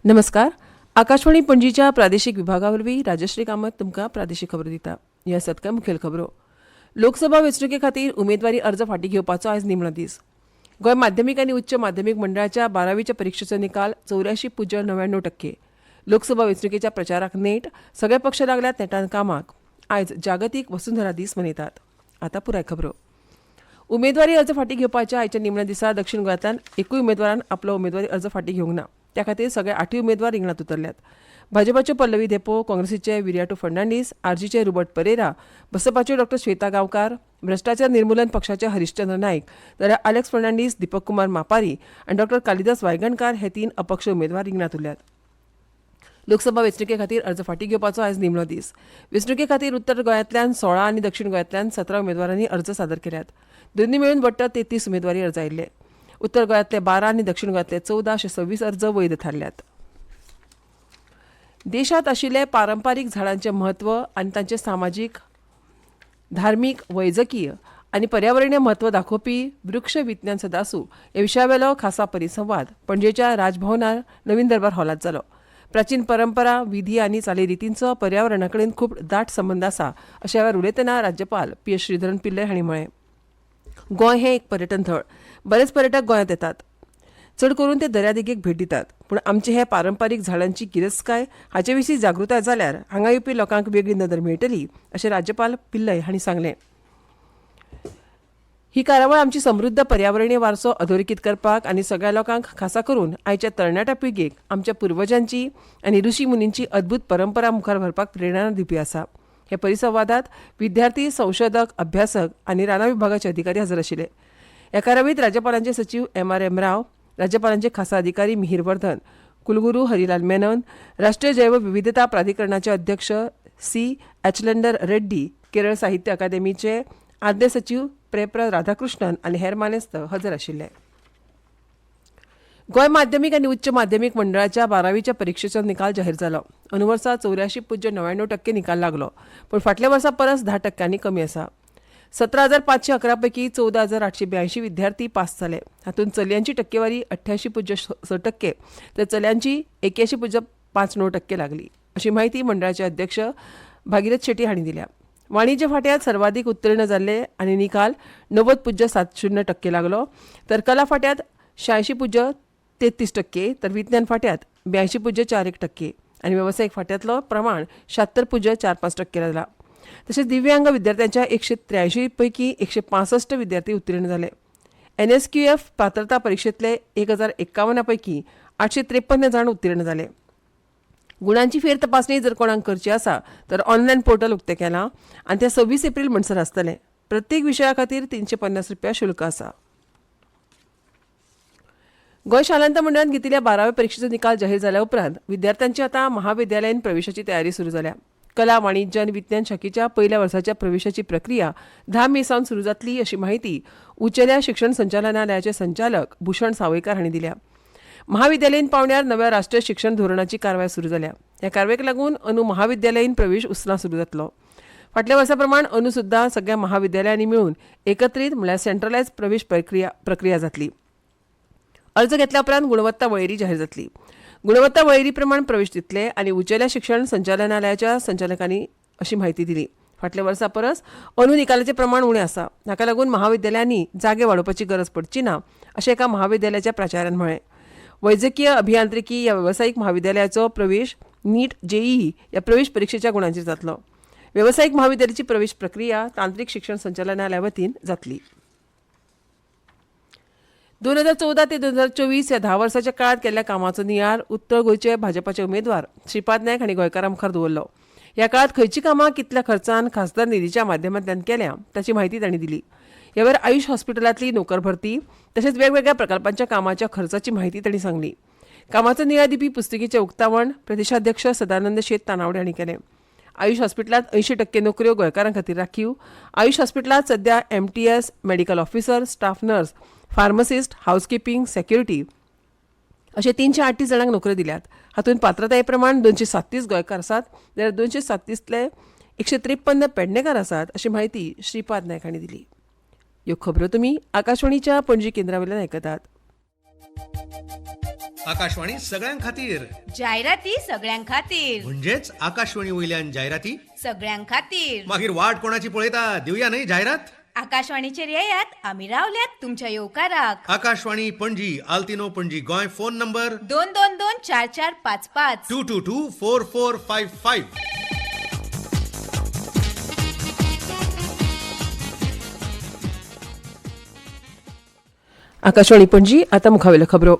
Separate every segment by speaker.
Speaker 1: नमस्कार. आकाशवाणी पणजीच्या प्रादेशीक विभागावरवीं राजश्री कामत तुमकां प्रादेशीक खबरो दिता. ह्या सतका मुखेल खबरो. लोकसभा वेंचणुके खातीर उमेदवारी अर्ज फाटीं घेवपाचो आयज निमणो दीस. गोंय माध्यमीक आनी उच्च माध्यमीक मंडळाच्या 12वीच्या परीक्षेचो निकाल 84.99%. लोकसभा वेंचणुकेच्या प्रचाराक नेट. सगळे पक्ष लागल्यात नेटान कामाक. आयज जागतीक वसुंधरा दीस मनयतात. आतां पुराय खबरो. उमेदवारी अर्ज फाटीं घेवपाच्या आयच्या निमण्या दिसा दक्षिण गोंयांतल्यान एकूय उमेदवारान आपलो उमेदवारी अर्ज फाटीं घेवंक ना. त्या खातीर सगळे 8 उमेदवार रिंगणांत उतरल्यात. भाजपाचे पल्लवी देपो, काँग्रेसीचे विर्याटू फर्नांडीस, आरजीचे रुबर्ट परेरा, बसपाचे डॉ श्वेता गांवकार, भ्रष्टाचार निर्मुलन पक्षाचे हरिश्चंद्र नायक, जाल्यार अलेक्स फर्नांडीस, दीपक कुमार मापारी आनी डॉ कालिदास वायगणकार हे 3 अपक्ष उमेदवार रिंगणांत उरल्यात. लोकसभा वेंचणुके खातीर अर्ज फाटीं घेवपाचो आयज निमणो दीस. वेंचणुके खातीर उत्तर गोंयांतल्यान 16 आनी दक्षिण गोंयांतल्यान 17 उमेदवारांनी अर्ज सादर केल्यात. दोनी मेळून बट्ट 33 उमेदवारी अर्ज आयिल्ले. उत्तर गोंयांतले 12 आनी दक्षिण गोंयांतले 14 अशे 26 अर्ज वैध थारल्यात. देशांत आशिल्ले पारंपारीक झाडांचें म्हत्व आनी तांचे सामाजीक, धार्मीक, वैजकीय आनी पर्यावरणीय म्हत्व दाखोवपी वृक्ष विज्ञान सदासू ह्या विशयावेलो खासा परिसंवाद पणजेच्या राजभवनार नवीन दरबार हॉलांत जालो. प्राचीन परंपरा, विधी आनी चालीरितींचो पर्यावरणा कडेन खूब दाट संबंद आसा अशे ह्या वेळार उलयतना राज्यपाल पी.एस. श्रीधरन पिल्लय हांणी म्हळें. गोंय हें एक पर्यटन थळ. बरेच पर्यटक गोंयांत येतात. चड करून ते दर्यादेगेक भेट दितात. पूण आमचे हे पारंपारीक झाडांची गिरेस्तकाय हाचे विशीं जागृताय जाल्यार हांगा येवपी लोकांक वेगळी नदर मेळटली अशें राज्यपाल पिल्लय हांणी सांगलें. ही कार्यावळ आमची समृद्ध पर्यावरणीय वारसो अधोरेखीत करपाक आनी सगळ्या लोकांक खासा करून आयच्या तरणाट्या पिळगेक आमच्या पुर्वजांची आनी ऋषी मुनींची अद्भुत परंपरा मुखार व्हरपाक प्रेरणा दिवपी आसा. हे परिसंवादांत विद्यार्थी, संशोधक, अभ्यासक आनी राना विभागाचे अधिकारी हजर आशिल्ले. ह्या कार्यावळींत राज्यपालांचे सचीव M.R.M. राव, राज्यपालांचे खासा अधिकारी मिहीर वर्धन, कुलगुरू हरिलाल मेनन, राष्ट्रीय जैवविविधता प्राधिकरणाचे अध्यक्ष C. एचलंडर रेड्डी, केरळ साहित्य अकादेमीचे आद्य सचीव प्रेप्र राधाकृष्णन आनी हेर मानेस्त हजर आशिल्ले. गोंय माध्यमीक आनी उच्च माध्यमीक मंडळाच्या 12वीच्या परीक्षेचो निकाल जाहीर जालो. अंदूं वर्सा 84.99% निकाल लागलो, पूण फाटल्या वर्सा परस 10% कमी आसा. 17,511 पैकी 14,882 विद्यार्थी पास जाले. हातूंत चलयांची टक्केवारी 88.6% तर चल्यांची 81.59% लागली अशी माहिती मंडळाचे अध्यक्ष भागीरथ शेट्टी हांणी दिल्या. वाणिज्य फाट्यांत सर्वाधिक उत्तीर्ण जाल्ले आनी निकाल 90.70% लागलो, तर कला फाट्यांत 86.33% तर विज्ञान फाट्यांत 82.41% आनी वेवसायीक फाट्यांतलो प्रमाण 76.45% लागला. तशेंच दिव्यांग विद्यार्थ्यांच्या 183 पैकी 165 विद्यार्थी उत्तीर्ण जाले. NSQF पात्रता परीक्षेंतले 1051 पैकी 853 जाण उत्तीर्ण जाले. गुणांची फेर तपासणी जर कोणाक करची आसा तर ऑनलायन पोर्टल उक्तें केलां आनी तें 26 एप्रील म्हणसर आसतलें. प्रत्येक विशया खातीर ₹350 शुल्क आसा. गोंय शालांत मंडळान घेतिल्ल्या 12वे परीक्षेचो निकाल जाहीर जाल्या उपरांत विद्यार्थ्यांची आतां महाविद्यालयीन प्रवेशाची तयारी सुरू जाल्या. कला, वाणिज्य आनी विज्ञान शाखेच्या पयल्या वर्साच्या प्रवेशाची प्रक्रिया 10 मे सावन सुरू जातली अशी माहिती उंचेल्या शिक्षण संचालनालयाचे संचालक भूषण सावयकार हांणी दिल्या. महाविद्यालयीन पावंड्यार नव्या राष्ट्रीय शिक्षण धोरणाची कारवाय सुरू जाल्या. ह्या कारवायेक लागून अंदू महाविद्यालयीन प्रवेश उसरां सुरू जातलो. फाटल्या वर्सा प्रमाण अंदू सुद्दां सगळ्या महाविद्यालयांनी मेळून एकत्रीत म्हळ्यार सेंट्रलायज प्रवेश प्रक्रिया जातली. अर्ज घेतल्या उपरांत गुणवत्ता वळेरी जाहीर जातली. गुणवत्ता वळेरी प्रमाण प्रवेश दितले आनी उंचेल्या शिक्षण संचालनालयाच्या संचालकांनी अशी माहिती दिली. फाटल्या वर्सा परस अंदू निकालाचें प्रमाण उणें आसा. हाका लागून महाविद्यालयांनी जागे वाडोवपाची गरज पडची ना अशें एका महाविद्यालयाच्या प्राचार्यान म्हळें. वैजकीय अभियांत्रिकी ह्या वेवसायीक महाविद्यालयाचो प्रवेश नीट JEE ह्या प्रवेश परीक्षेच्या गुणांचेर जातलो. वेवसायीक महाविद्यालयाची प्रवेश प्रक्रिया तांत्रीक शिक्षण संचालनालया वतीन जातली. 2014 ते 2024 ह्या 10 वर्साच्या काळात केल्ल्या कामाचो नियाळ उत्तर गोंयचे भाजपाचे उमेदवार श्रीपाद नायक हांणी गोंयकारां मुखार दवरलो. ह्या काळात खंयची कामां कितल्या खर्चान खासदार निधीच्या माध्यमांतल्यान केल्या ताची माहिती तांणी दिली. ह्या वेळार आयुष हॉस्पिटलांतली नोकर भरती तशेंच वेगवेगळ्या प्रकल्पांच्या कामाच्या खर्चाची माहिती तांणी सांगली. कामाचो नियाळ दिवपी पुस्तिकेचें उक्तावण प्रदेशाध्यक्ष सदानंद शेट तानावडे हांणी केलें. आयुष हॉस्पिटलांत 80% नोकऱ्यो गोंयकारां खातीर राखीव. आयुष हॉस्पिटलांत सध्या MTS, medical officer, staff nurse, pharmacist, housekeeping, security अशे 338 जाणांक नोकऱ्यो दिल्यात. हातूंत पात्रताये प्रमाण 237 गोंयकार आसात जाल्यार 237तले 153 पेडणेकार आसात अशी माहिती श्रीपाद नायक हांणी दिली. ह्यो खबरो तुमी आकाशवाणीच्या पणजी केंद्रा वयल्यान आयकतात.
Speaker 2: आकाशवाणी सगळ्यां खातीर
Speaker 3: जायराती सगळ्यां खातीर
Speaker 2: म्हणजेच आकाशवाणी वयल्यान जायराती
Speaker 3: सगळ्यां खातीर
Speaker 2: मागीर वाट कोणाची पळयता दिवया न्हय जायरात.
Speaker 3: आकाशवाणीचेर येयात आमी रावल्यात तुमच्या येवकाराक.
Speaker 2: आकाशवाणी पणजी आल्तिनो पणजी गोंय फोन नंबर
Speaker 3: 22244555
Speaker 2: 2224455.
Speaker 1: आकाशवाणी पणजी आता मुखावेल्यो खबरो.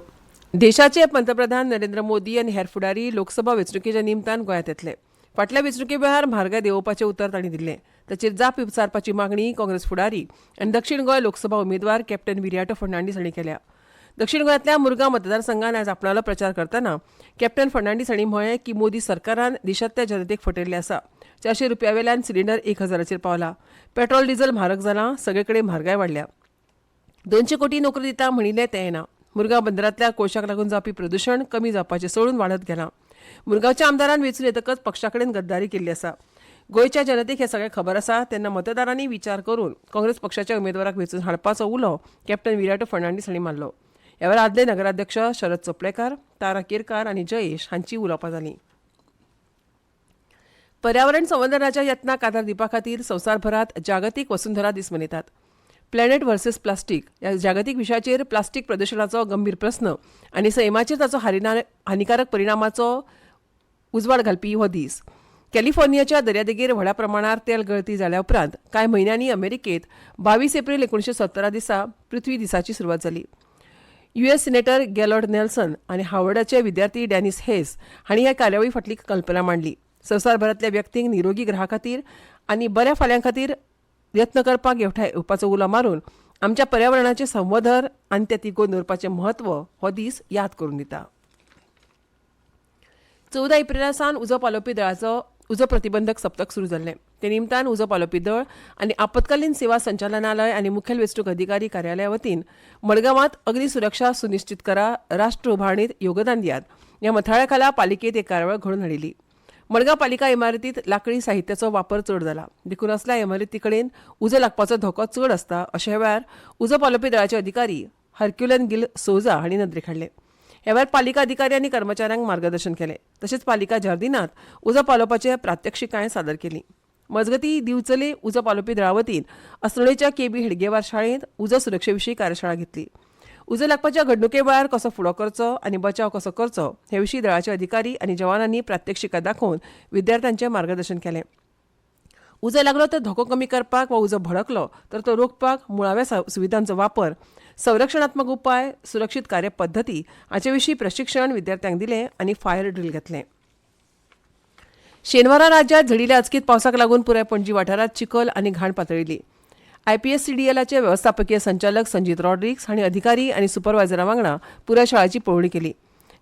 Speaker 1: देशाचे पंतप्रधान नरेंद्र मोदी आनी हेर फुडारी लोकसभा वेंचणुकेच्या निमतान गोंयांत येतले. फाटल्या वेंचणुके वेळार म्हारगाय देंवोवपाचें उतर तांणी दिल्लें. ताचेर जाप विचारपाची मागणी काँग्रेस फुडारी आनी दक्षिण गोंय लोकसभा उमेदवार कॅप्टन विरयाटो फर्नांडीस हांणी केल्या. दक्षिण गोंयांतल्या मुरगांव मतदारसंघात आयज आपणालो प्रचार करतना कॅप्टन फर्नांडीस हांणी म्हळें की मोदी सरकारान देशांतल्या जनतेक फटयल्ले आसा. 400 रुपया वयल्यान सिलिंडर 1000चेर पावला. पेट्रोल डिझल म्हारग जालां. सगळे कडेन म्हारगाय वाडल्या. 200 कोटी नोकरी दिता म्हणिल्ले तें येना. मुरगांव बंदरांतल्या कोळशाक लागून जावपी प्रदूशण कमी जावपाचें सोडून वाडत गेलां. मुरगांवच्या आमदारान वेंचून येतकच पक्षा कडेन गद्दारी केल्ली आसा. गोंयच्या जनतेक हें सगळें खबर आसा तेन्ना मतदारांनी विचार करून काँग्रेस पक्षाच्या उमेदवाराक वेंचून हाडपाचो उलो कॅप्टन विरयाटो फर्नांडीस हांणी मारलो. ह्या वेळार आदले नगराध्यक्ष शरद चोपलेकार, तारा केरकार आनी जयेश हांची उलोवपां जालीं. पर्यावरण संवर्धनाच्या यत्नाक आदार दिवपा खातीर संवसारभरांत जागतीक वसुंधरा दीस मनयतात. प्लॅनेट वर्सेस प्लास्टीक ह्या जागतीक विशयाचेर प्लास्टीक प्रदुशणाचो गंभीर प्रस्न आनी सैमाचेर ताचो हानिकारक परिणामाचो उजवाड घालपी हो दीस. कॅलिफोर्नियाच्या दर्यादेगेर व्हड्या प्रमाणार तेल गळती जाल्या उपरांत कांय म्हयन्यांनी अमेरिकेंत 22 एप्रील 1917 दिसा पृथ्वी दिसाची सुरवात जाली. US सिनेटर गॅलॉर्ड नेल्सन आनी हार्वर्डाचे विद्यार्थी डॅनिस हेस हांणी ह्या कार्यावळी फाटली कल्पना मांडली. संवसारभरांतल्या व्यक्तींक निरोगी ग्रहा खातीर आनी बऱ्या फाल्यां खातीर यत्न करपाक एकठांय येवपाचो उलो मारून आमच्या पर्यावरणाचें संवर्धन आनी तें तिगोवन दवरपाचें म्हत्व हो दीस याद करून दिता. 14 एप्रिला सावन उजो पालोवपी दळाचो उजो प्रतिबंधक सप्तक सुरू जाल्लें. ते निमतान उजो पालोवपी दळ आनी आपतकालीन सेवा संचालनालय आनी मुखेल वेंचणूक अधिकारी कार्यालया वतीन मडगांवांत अग्नी सुरक्षा सुनिश्चित करा, राष्ट्र उभारणीत योगदान दियात ह्या मथाळ्या खाला पालिकेंत एक कार्यावळ घडोवन हाडिल्ली. मडगांव पालिका इमारतींत लांकडी साहित्याचो वापर चड जाला. देखून असल्या इमारती कडेन उजो लागपाचो धोको चड आसता अशे वेळार उजो पालोवपी दळाचे अधिकारी हर्क्युलन गिल सोजा हांणी नदरेक हाडले. ह्या वेळार पालिका अधिकारी आनी कर्मचाऱ्यांक मार्गदर्शन केलें. तशेंच पालिका जर्दिनांत उजो पालोवपाचें प्रात्यक्षिकांय सादर केलीं. मजगतीं दिवचले उजो पालोवपी दळा वतीन असनोळेच्या केबी हेडगेवार शाळेंत उजो सुरक्षे विशीं कार्यशाळा घेतली. उजो लागपाच्या घडणुके वेळार कसो फुडो करचो आनी बचाव कसो करचो हे विशीं दळाचे अधिकारी आनी जवानांनी प्रात्यक्षिकां दाखोवन विद्यार्थ्यांचें मार्गदर्शन केलें. उजो लागलो तर धोको कमी करपाक वा उजो भडकलो तर तो रोखपाक मुळाव्या सुविधांचो वापर, संरक्षणात्मक उपाय, सुरक्षीत कार्यपद्दती हाचे विशीं प्रशिक्षण विद्यार्थ्यांक दिलें आनी फायर ड्रील घेतलें. शेनवारा राज्यांत झडिल्ल्या अचकीत पावसाक लागून पुराय पणजी वाठारांत चिखल आनी घाण पातळिल्ली. IPSCDLचे वेवस्थापकीय संचालक संजीत रॉड्रिक्स हांणी अधिकारी आनी सुपरवायझरां वांगडा पुराय शाळेची पळोवणी केली.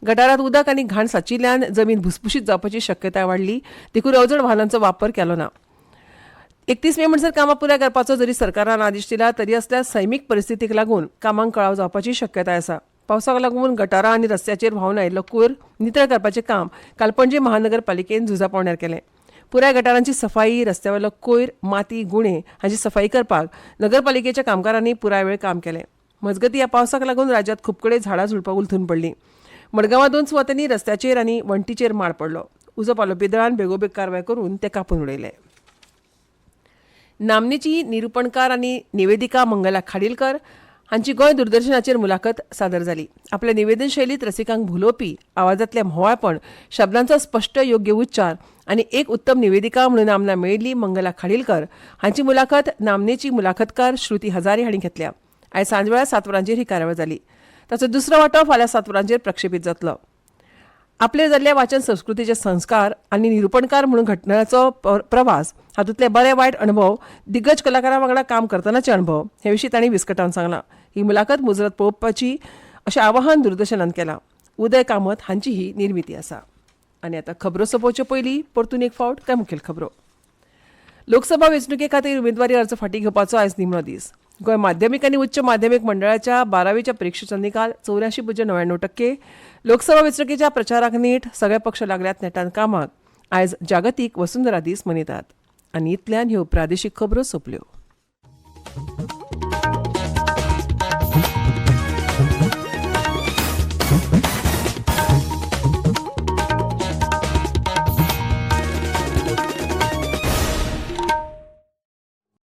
Speaker 1: गटारांत उदक आनी घाण साचिल्ल्यान जमीन भुसभुशीत जावपाची शक्यताय वाडली. देखून अवजड वाहनांचो वापर केलो ना. 31 मे म्हणसर कामां पुराय करपाचो जरी सरकारान आदेश दिला तरी असल्या सैमीक परिस्थितीक लागून कामांक कळाव जावपाची शक्यताय आसा. पावसाक लागून गटारां आनी रस्त्याचेर व्हांवन आयिल्लो कूयर नितळ करपाचें काम काल पणजी महानगरपालिकेन झुजा पावण्यार केलें. पुराय गटारांची सफाई, रस्त्यावेलो कयर, माती, गुणे हांची सफाई करपाक नगरपालिकेच्या कामगारांनी पुराय वेळ काम केलें. मजगतीं ह्या पावसाक लागून राज्यांत खूब कडेन झाडां झुडपां उलथून पडलीं. मडगांवां 2 सुवातांनी रस्त्याचेर आनी वणटीचेर माड पडलो. उजो पालोवपी दळान बेगोबेग कारवाय करून ते कापून उडयले. नामनेची निरूपणकार आनी निवेदिका मंगला खाडीलकर हांची गोंय दूरदर्शनाचेर मुलाखत सादर जाली. आपल्या निवेदन शैलीत रसिकांक भुलोवपी आवाजांतलें म्होवाळपण, शब्दांचो स्पश्ट योग्य उच्चार आनी एक उत्तम निवेदिका म्हणून आमना मेळिल्ली मंगला खाडीलकर हांची मुलाखत नामनेची मुलाखतकार श्रुती हजारे हांणी घेतल्या. आयज सांजवेळा 7 वरांचेर ही कार्यावळ जाली. ताचो दुसरो वांटो फाल्यां 7 वरांचेर प्रक्षेपीत जातलो. आपले जाल्ले वाचन संस्कृतीचे संस्कार आनी निरूपणकार म्हणून घडण्याचो प्रवास हातूंतले बरे वायट अणभव, दिग्गज कलाकारां वांगडा काम करतनाचे अणभव हे विशीं तांणी विस्कटावन सांगलां. ही मुलाखत मुजरत पळोवपाची अशें आवाहन दूरदर्शनान केलां. उदय कामत हांची ही निर्मिती आसा. आनी आतां खबरो सोंपोवचे पयलीं परतून एक फावट काय मुखेल खबरो. लोकसभा वेंचणुके खातीर उमेदवारी अर्ज फाटीं घेवपाचो आयज निमणो दीस. गोंय माध्यमीक आनी उच्च माध्यमीक मंडळाच्या 12वीच्या परीक्षेचो निकाल 84.99%. लोकसभा वेंचणुकेच्या प्रचाराक नीट सगळे पक्ष लागल्यात नेटान कामाक. आयज जागतीक वसुंधरा दीस मनयतात. आनी इतल्यान ह्यो प्रादेशीक खबरो सोंपल्यो.